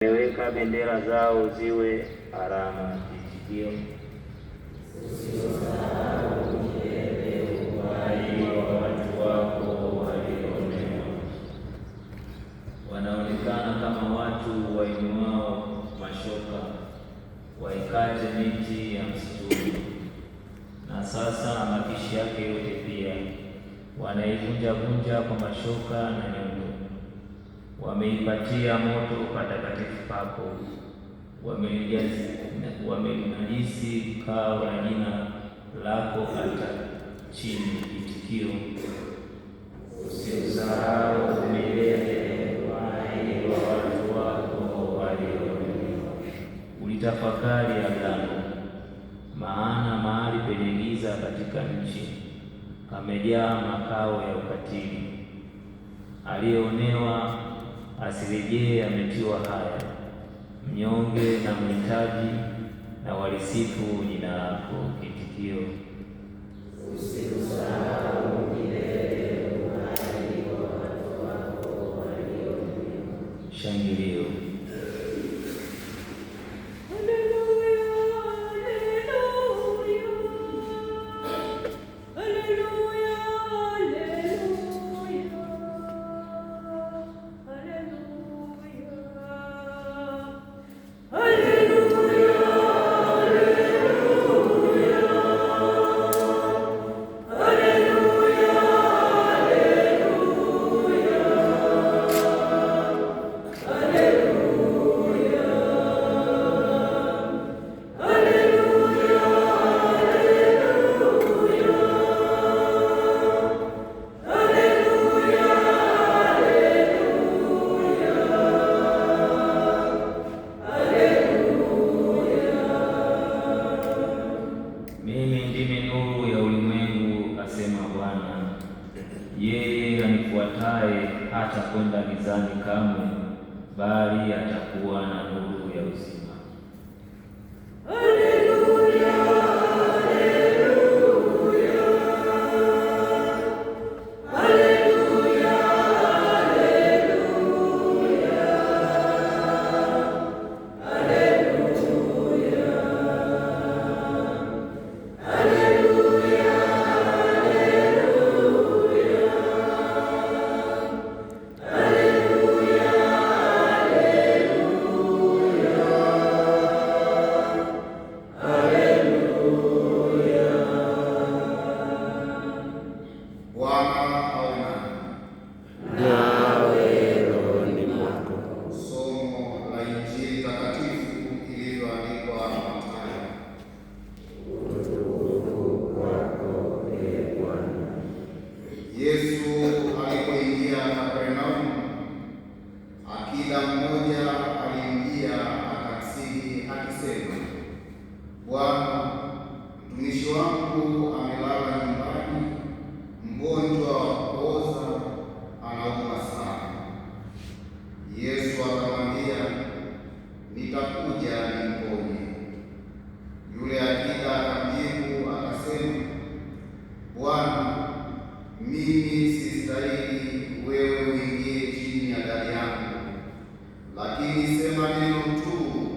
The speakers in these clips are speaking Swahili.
Weka bendera zao ziwe alama. Kitikio: uhai wa watu wako walioonewa. Wanaonekana kama watu wainuao mashoka waikate miti ya msituni, na sasa mapishi yake yote pia wanaivunjavunja kwa mashoka na nyundo. Wameipatia moto patakatifu pako, wamelinajisi kao la jina lako hata chini. Kitikio: usimsahau milele uhai wa watu wako walioonewa. Ulitafakari agano, maana mahali penye giza katika nchi pamejaa makao ya ukatili. Aliyeonewa asirejee, ametiwa haya, mnyonge na mhitaji na walisifu jina lako. Kitikio: usimsahau milele uhai wa watu wako walioonewa. Shangilio: yeye anifuataye hatakwenda gizani kamwe, bali atakuwa na nuru ya uzima. Yesu alipoingia Kapernaumu, akida mmoja aliingia akamsihi akisema, Bwana, mtumishi wangu amelala nyumbani, mgonjwa wa kupooza, anauma sana. Yesu akamwambia, nitakuja nimponye. Yule akida akamjibu akasema, Bwana, mimi sistahili wewe uingie chini ya dari yangu, lakini sema neno tu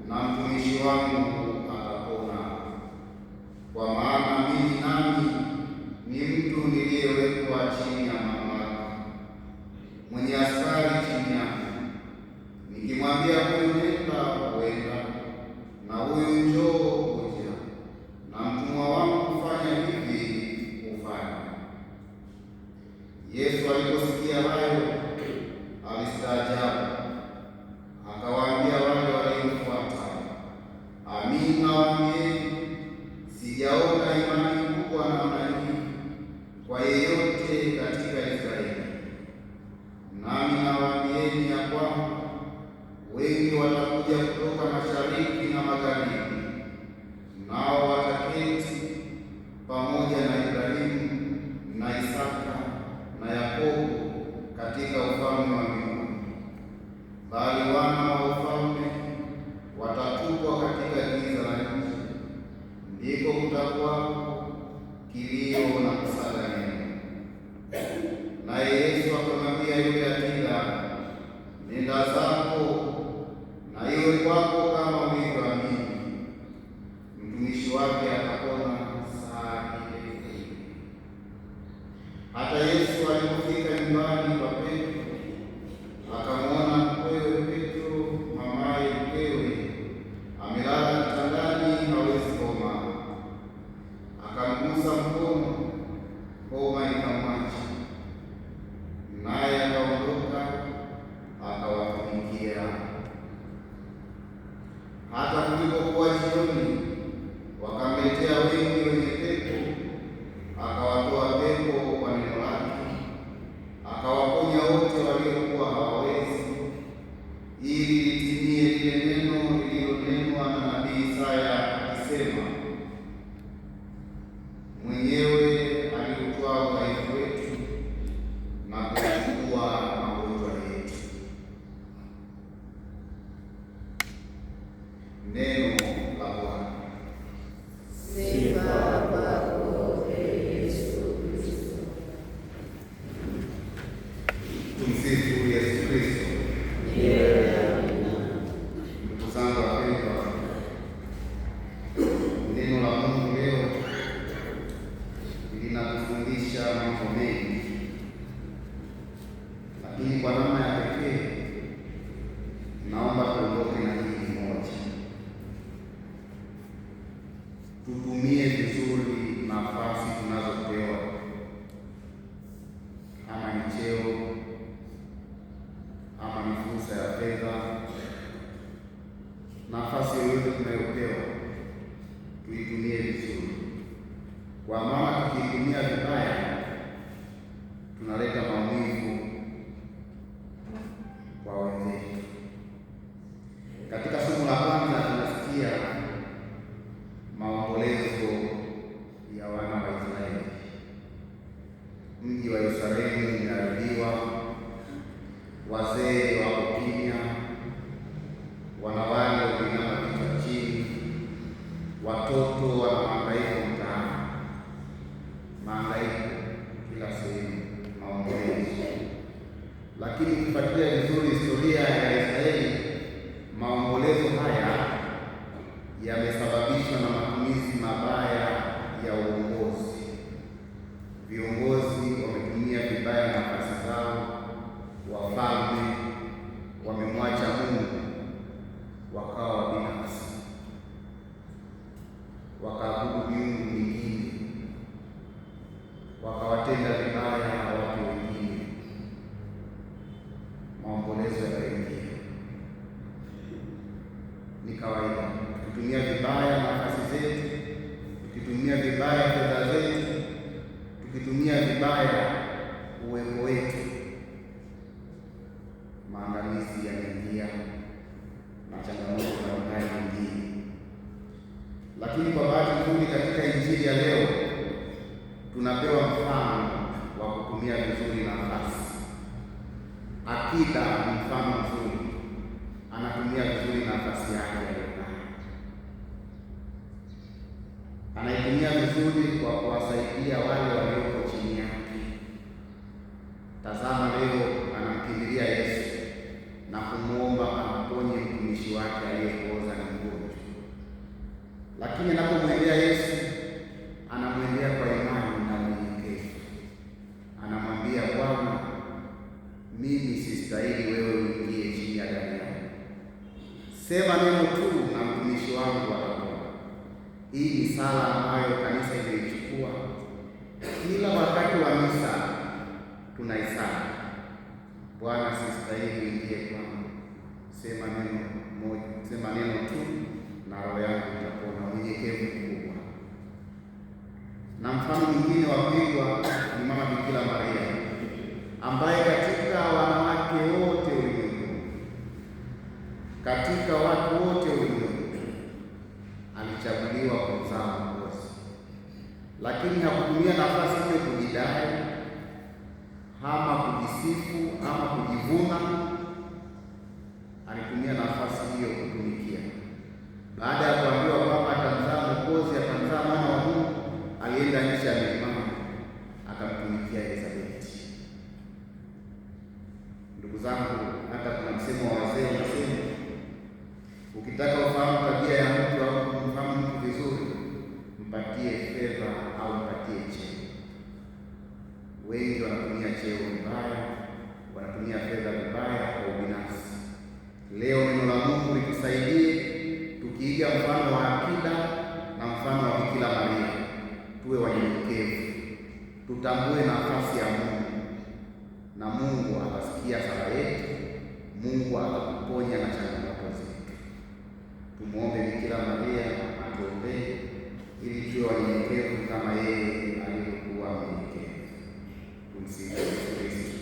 na mtumishi wangu atapona. Kwa maana mimi nami ni mtu niliyewekwa chini ya mamlaka, mwenye askari chini yangu. Nikimwambia huyu nenda, huenda, na huyu njoo, huja, na mtumwa wangu kufanya hivi, hufanya. Yesu aliposikia hayo alistaajabu, akawaambia wale waliomfuata, Amin nawaambieni, sijaona imani kubwa namna hii kwa yeyote katika Israeli. Nami nawaambieni ya kwamba wengi watakuja kutoka mashariki na magharibi, nao wataketi pamoja na Ibrahimu na Isaka na Yakobo katika ufalme wa mbinguni, bali wana wa ufalme watatupwa katika giza la nchi, ndiko kutakuwako kilio na kusaga meno. Naye Yesu akamwambia yule akida, nenda zako, iwe kwako kama ulivyoamini. Mtumishi wake akapona saa ile ile. Hata Yesu alipofika nyumbani kwa Petro, akamwona mkwewe Petro, mamaye mkewe, amelala kitandani, hawezi koma. Akamgusa mkono, homa ikamwacha, naye akaondoka akawatumikia. Hata kulipokuwa jioni, wakamletea wengi wenye pepo, akawatoa pepo kwa neno lake, akawaponya wote waliokuwa hawawezi, ili litimie lile neno lililonenwa na nabii Isaya akisema, mwenyewe aliutwaa udhaifu wetu na kuchukua magonjwa yetu. Neno la Bwana. Sifa kwako Yesu Kristo. Tumsifu Yesu Kristo. Ndugu zangu wapendwa, neno la Mungu leo linatufundisha mambo mengi, lakini kwa namna ya pekee naomba tuondoke na hili moja: tutumie vizuri nafasi tunazopewa, ama ni cheo, ama ni fursa ya fedha. Nafasi yoyote tunayopewa tuitumie vizuri, kwa maana tukiitumia vibaya tunaleta maumivu kwa wenzetu. Katika somo la kwanza tunasikia maombolezo ya wana wa Israeli. Mji wa Yerusalemu umeharibiwa, wazee wako kimya, wanawake wameinama kichwa chini, watoto wana mahangaiko mtaani, mahangaiko kila sehemu, maombolezo. Lakini ukifuatilia vizuri historia ya Israeli, maombolezo haya yamesababishwa na matumizi mabaya ya uongozi. Viongozi wametumia vibaya nafasi zao, wafalme wamemwacha Mungu, wakawa binafsi, wakaabudu miungu mingine, wakawatenda vibaya watu wengine. Maombolezo yakaingia. Ni kawaida tukitumia vibaya nafasi zetu, tukitumia vibaya fedha zetu, tukitumia vibaya uwepo wetu, maangamizi yanaingia na changamoto mbalimbali nyingine. Lakini kwa bahati nzuri, katika injili ya leo tunapewa mfano wa kutumia vizuri nafasi. Akida ni mfano mzuri, anatumia vizuri nafasi yake aliyonayo, anaitumia vizuri kwa kuwasaidia wale walioko chini yake. Tazama, leo anamkimbilia Yesu na kumwomba amponye mtumishi wake aliyepooza na mgonjwa. Lakini anapomwendea Yesu, anamwendea kwa imani na unyenyekevu. Anamwambia, Bwana, mimi sistahili wewe uingie chini ya damu yangu. Sema neno tu na mtumishi wangu atapona. Hii ni sala ambayo kanisa imeichukua kila wakati wa misa, tunaisali: Bwana, sistahili uingie kwangu, sema neno moja, sema neno tu na roho yangu itapona. Unyenyekevu mkubwa. Na mfano mwingine wa kuigwa ni Mama Bikira Maria, ambaye katika wanawake wote ulimwenguni, katika watu wote ulimwenguni, alichaguliwa kuzaa Mwokozi. Lakini hakutumia nafasi hiyo kujidai ama kujisifu ama kujivuna. Alitumia nafasi hiyo kutumikia. Baada ya kuambiwa kwamba atamzaa Mwokozi, atamzaa mwana wa Mungu, alienda nchi ya milimani akamtumikia Elizabeti. Ndugu zangu, hata kuna msemo wa wazee unasema, Ukitaka ufahamu tabia ya mtu au kumfahamu mtu vizuri, mpatie fedha au mpatie cheo. Wengi wanatumia cheo vibaya, wanatumia fedha vibaya kwa ubinafsi. Leo neno la Mungu litusaidie tukiiga mfano wa akida na mfano wa Bikira Maria, tuwe wanyenyekevu, tutambue nafasi ya Mungu na Mungu atasikia sala yetu, Mungu atatuponya na changamoto zetu. Tumuombe Bikira Maria atuombee ili tuwe wanyenyekevu kama yeye alivyokuwa mnyenyekevu. Tumsifu Kristo.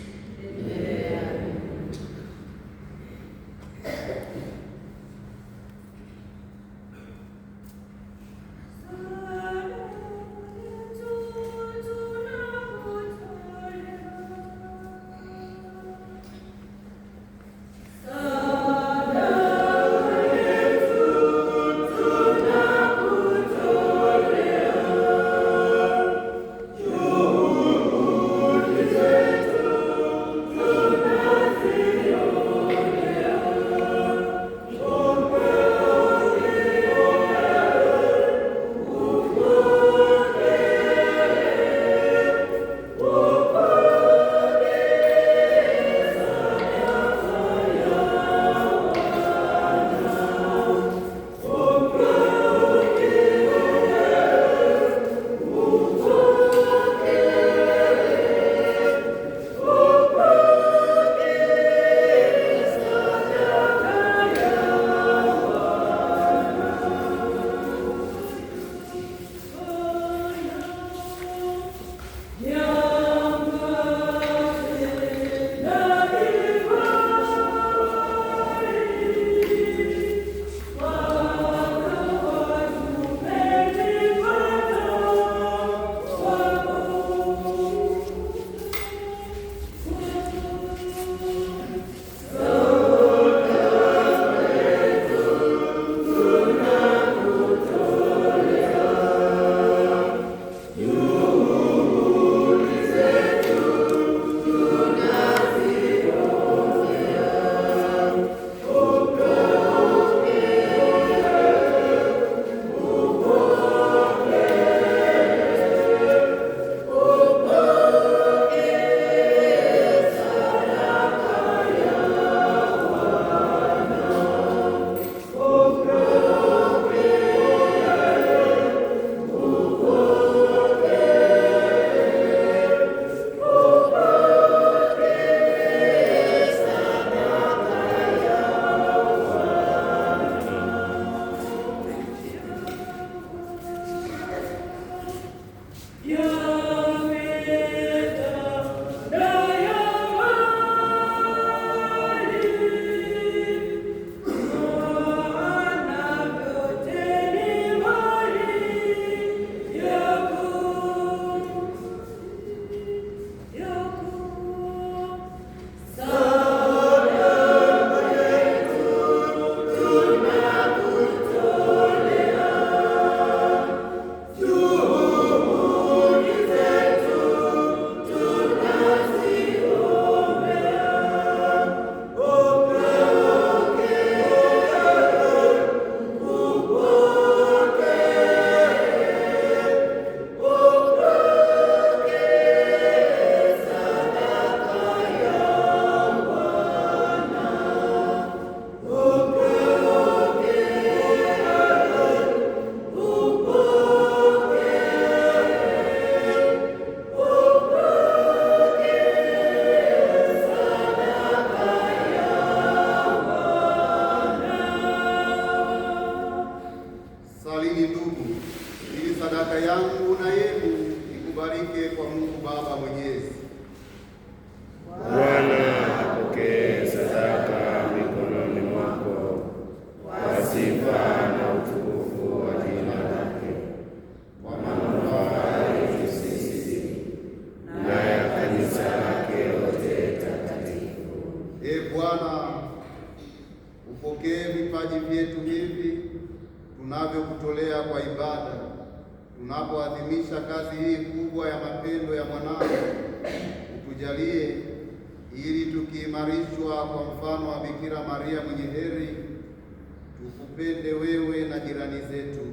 vipaji vyetu hivi tunavyokutolea kwa ibada, tunapoadhimisha kazi hii kubwa ya mapendo ya mwanao, utujalie ili tukiimarishwa kwa mfano wa Bikira Maria mwenye heri, tukupende wewe na jirani zetu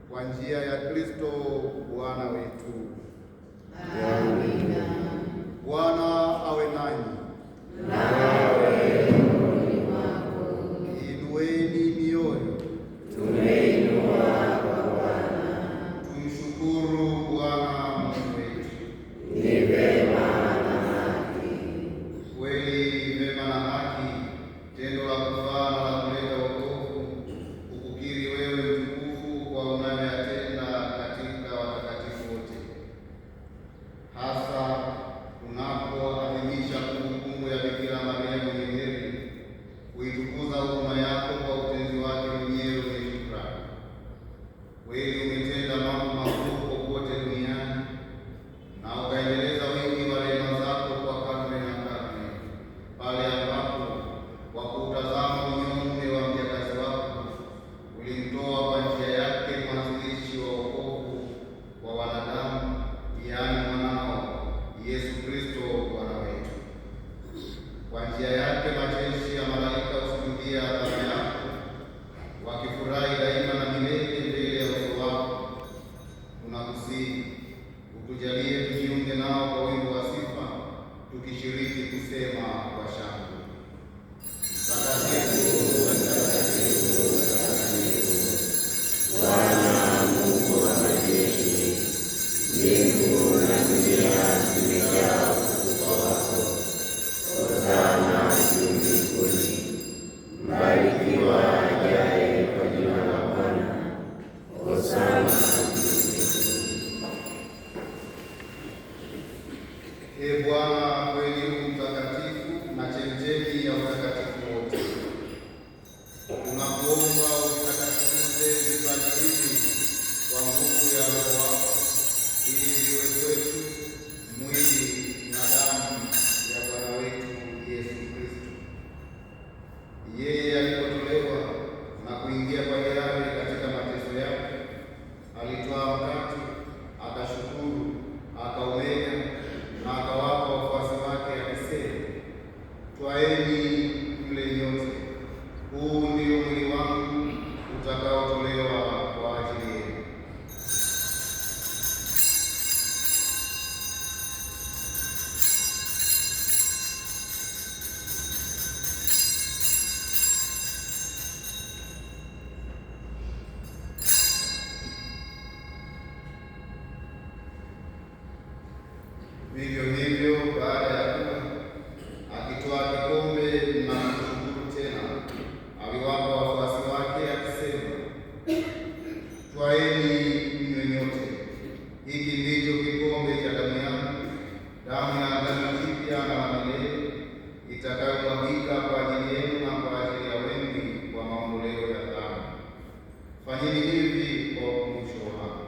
kwa njia ya Kristo Bwana wetu. Amina. Bwana awe nanyi. Nawe rohoni mwako. Inueni mioyo. Tumeinua kwa Bwana. Tumshukuru Bwana Mungu wetu. Ni vema na haki. Kweli vema na haki, tendo la kufaa na la kuleta wokovu, kukukiri wewe mtukufu kwa unayoyatenda katika watakatifu wote, hasa unapoadhimisha kumbukumbu ya Bikira Maria mwenye heri, kuitukuza huruma yako kwa utenzi wake mwenyewe wenye shukrani. Kweli umetenda mambo makuu popote duniani na ukaendeleza wingi wa rehema zako kwa karne na karne, pale ambapo kwa kutazama unyonge wa mjakazi wako ulimtoa kwa njia yake mwanzilishi wa wokovu wa wanadamu, yaani mwanao Yesu Kristo Bwana wetu. Kwa njia yake majeshi ya malaika husujudia adhabu yako, wakifurahi daima na milele mbele ya uso wako. Tunakusihi utujalie tujiunge nao kwa wimbo wa sifa, tukishiriki kusema kwa shangwe: Mtakatifu, mtakatifu, mtakatifu, Bwana Mungu wa majeshi, mbingu na dunia zimejaa utukufu wako. Hosana juu mbinguni. Mbarikiwa ajaye kwa jina la Bwana. Hosana juu mbinguni. Ee Bwana, kweli u mtakatifu na chemchemi ya utakatifu wote, tunakuomba uvitakatifuze vipaji hivi kwa nguvu ya Roho wako, ili viwe kwetu mwili na damu ya Bwana wetu Yesu Kristo. Yeye alipotolewa na kuingia kwa hiari katika mateso yake, alitwaa mkate, akashukuru, akaumega na akawapa wafuasi wake akisema, twaeni mle nyote, huu ndio mwili wangu utakaotolewa kwa ajili yenu. Vivyo hivyo, baada ya kula, akitwaa kikombe na kushukuru tena, aliwapa wafuasi wake akisema, twaeni mnywe nyote, hiki ndicho kikombe cha damu yangu, damu ya agano jipya na la milele, itakayomwagika kwa ajili yenu na kwa ajili ya wengi kwa maondoleo ya dhambi. Fanyeni hivi kwa ukumbusho wangu.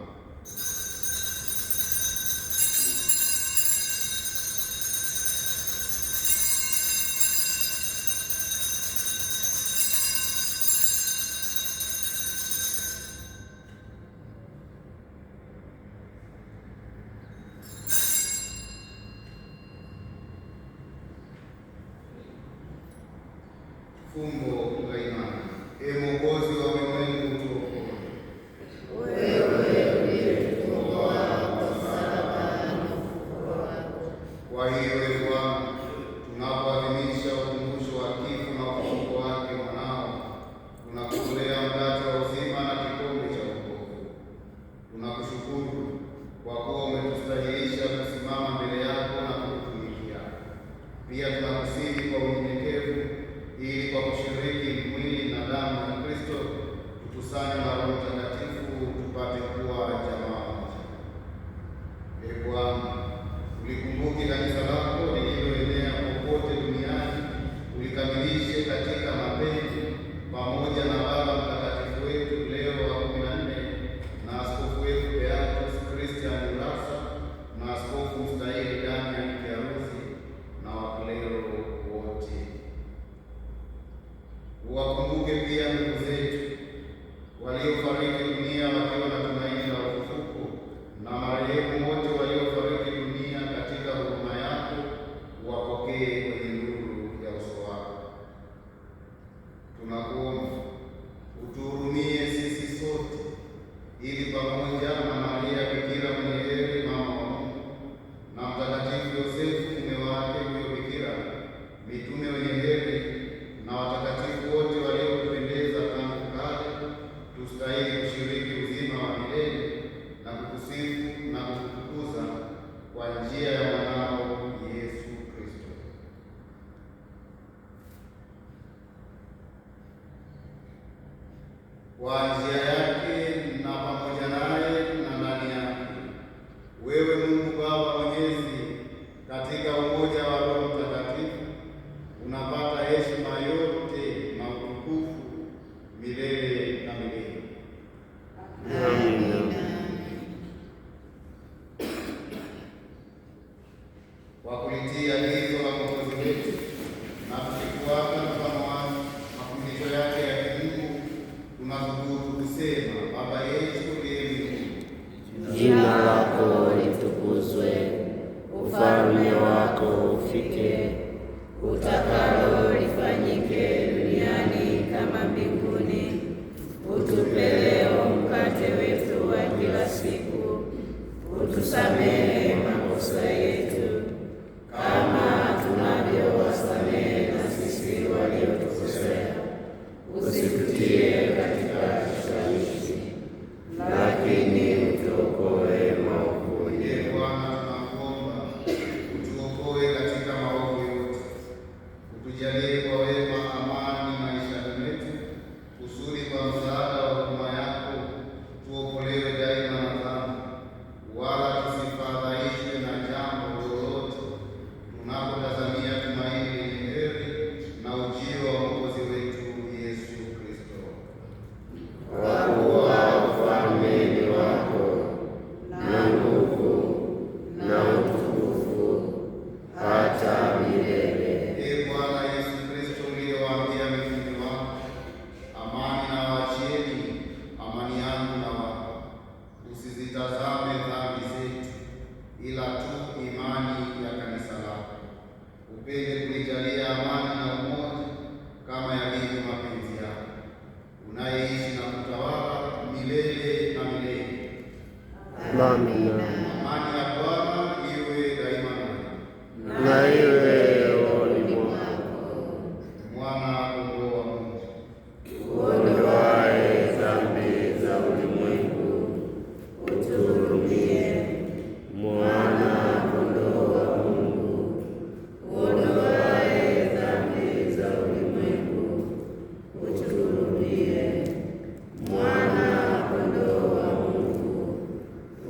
Fumbo la imani. Ee Mwokozi wa ulimwengu, utuokoe. kwa njia yake na pamoja naye na ndani yake, wewe Mungu Baba Mwenyezi, katika umoja wa Roho Mtakatifu, unapata heshima yote na utukufu milele na milele. Amina. Kwa kulitii agizo la Mwokozi wetu na tukifuata mfano wa mafundisho yake ya kimungu, tunathubutu kusema: Baba yetu uliye mbinguni, Jina lako litukuzwe, ufalme wako ufike, utakalo lifanyike duniani kama mbinguni. Utupe leo mkate wetu wa kila siku, utusamehe makosa yetu kama tunavyowasamehe na sisi waliotukosea, usitutie katika kishawishi, lakini utuokoe maovuni. Ee Bwana, tunakuomba utuokoe katika maovu yote, utujalie kwa wema amani maishani mwetu, kusudi kwa msaada wa huruma yako tuokolewe daima na dhambi, wala tusifadhaishwe na jambo lolote, tunapotazamia tumaini lenye heri na ujio wa Mwokozi wetu Yesu Kristo. Kwa kuwa ufalme ni wako na nguvu na utukufu hata milele. Ee Bwana Yesu Kristo, uliyewaambia mitume wako, amani nawaachieni, amani yangu nawapa, usizitazame dhambi zetu, ila tu imani ya kanisa lako. Upende kulijalia amani na umoja kama yalivyo mapenzi yako, unayeishi na kutawala milele na milele. Amina. Amani ya Bwana iwe daima nanyi. Na iwe rohoni mwako. Mwana kondoo wa Mungu, Uondoaye dhambi za ulimwengu, utuhurumie. Mwana kondoo wa Mungu, uondoaye dhambi za ulimwengu, utuhurumie. Mwana kondoo wa Mungu,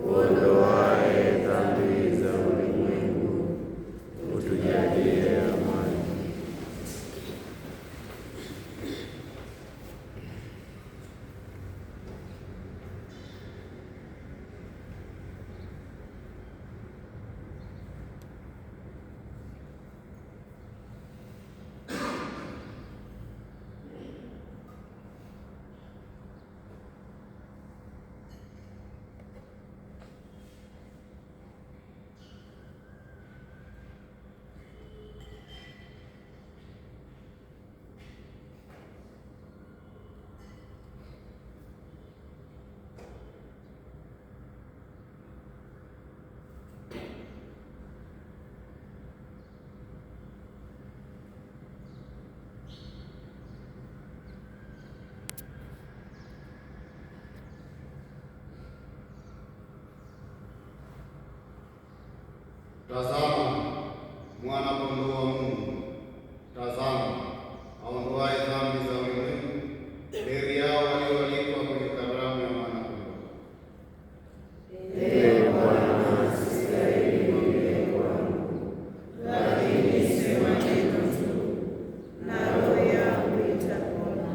uondoaye dhambi za ulimwengu, utujalie amani. tazama mwana kondoo wa Mungu, tazama aondoaye dhambi za ulimwengu. Heri yao walioalikwa kwenye karamu ya mwana kondoo. Ee Bwana, sistahili uingie kwangu, lakini sema neno tu, na roho yangu itapona.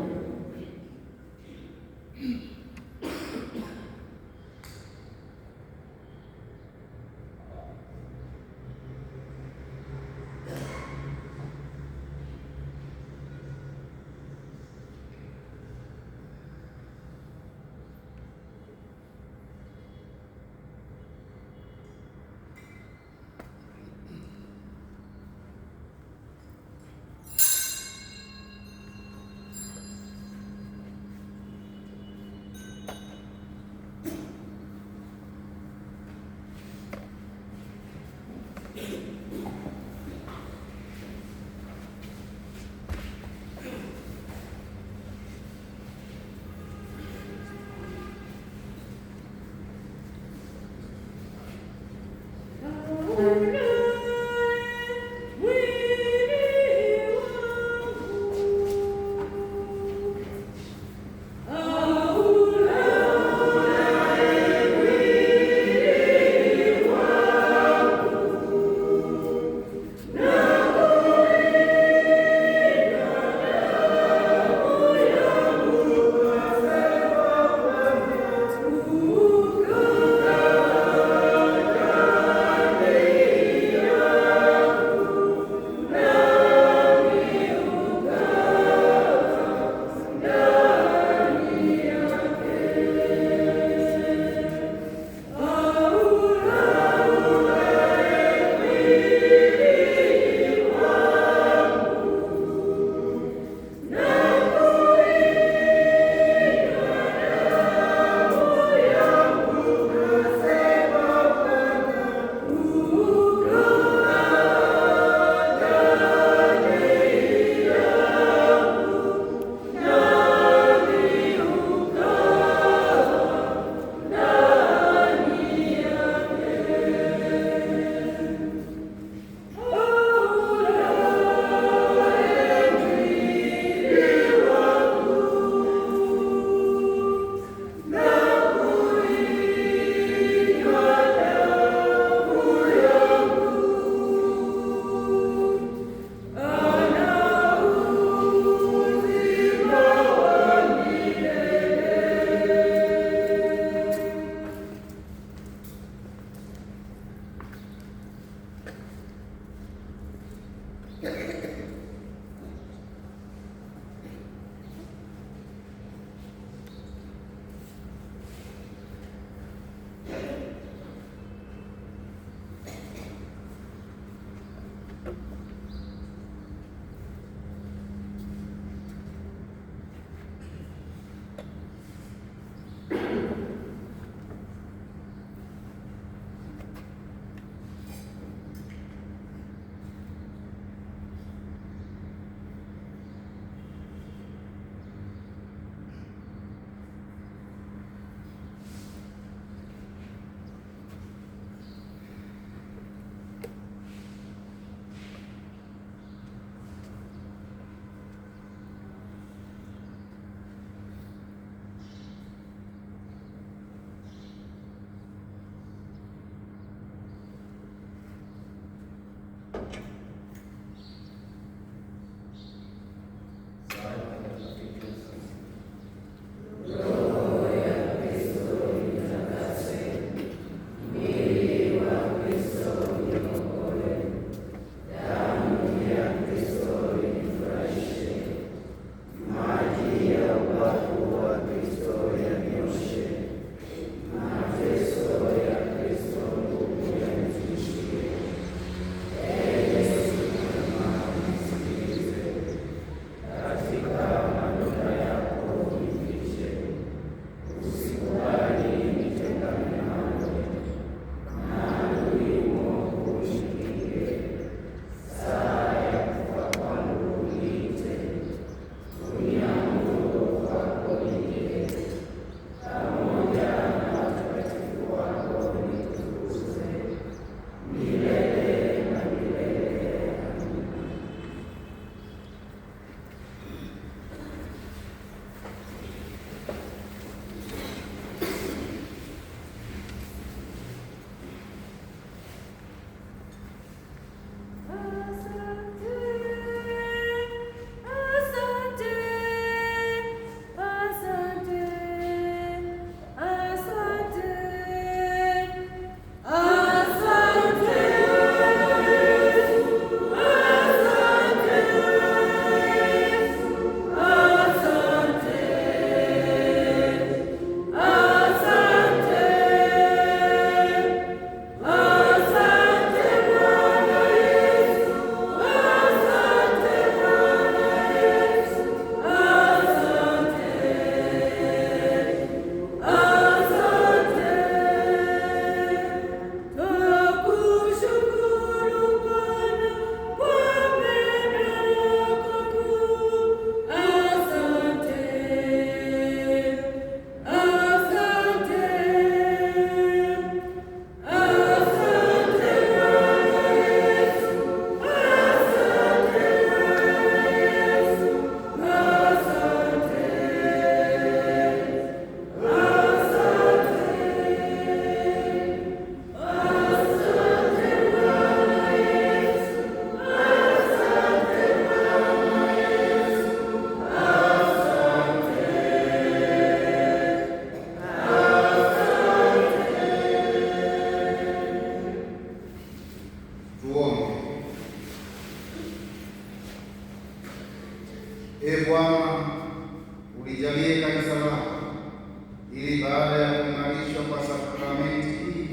ili baada ya kuimarishwa kwa sakramenti hii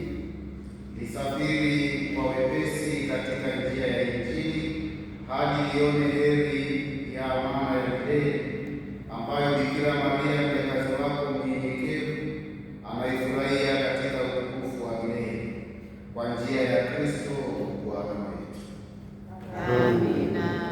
lisafiri kwa wepesi katika njia ya Injili hadi ione heri ya amana ya milele ambayo Bikira Maria mjakazi wako mnyenyekevu anaifurahia katika utukufu wa milele kwa njia ya Kristo Bwana wetu. Amina.